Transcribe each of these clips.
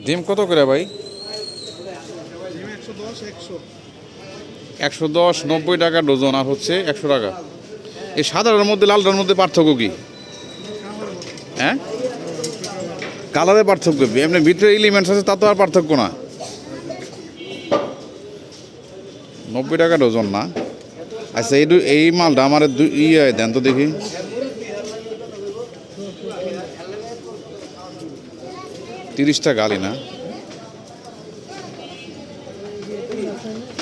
ডিম কত করে ভাই? 110, 90 টাকা ডজন, আর হচ্ছে 100 টাকা। এই সাদাটার মধ্যে লালটার মধ্যে পার্থক্য কি? হ্যাঁ, কালারে পার্থক্য, এমনি ভিতরে এলিমেন্টস আছে তা তো আর পার্থক্য না। 90 টাকা ডজন না? আচ্ছা, এই মালটা আমার ইয়ে দেন তো দেখি। $30 আলি না?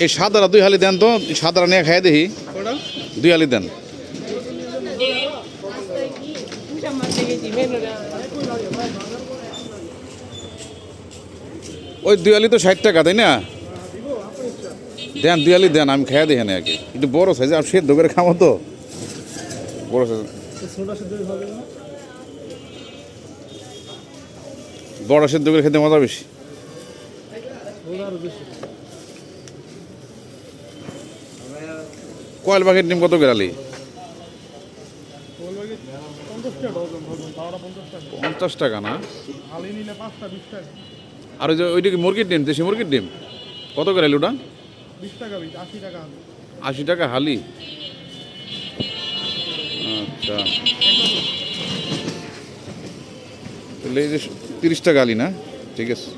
এই সাদারা 2 হালি দেন তো, সাদারা নিয়ে খাই দেখি। 2 হালি দেন। ওই 2 হালি তো 60 টাকা, তাই না? দেন 2 হালি দেন, আমি খাইয়া দেখি না আগে। একটু বড় সাইজ, আর সেদ্ধ করে খাবো তো, বড় সাইজ। বড় সেদ্ধ করে খেতে মজা বেশি। কয়েল পাখির ডিম কত করে আলি? 50 টাকা না? আর ওই যে ওইটা কি মুরগির ডিম, দেশি মুরগির ডিম কত করে আলি ওটা? 80 টাকা হালি। আচ্ছা, তাহলে এই যে 30 টাকা আলি না? ঠিক আছে।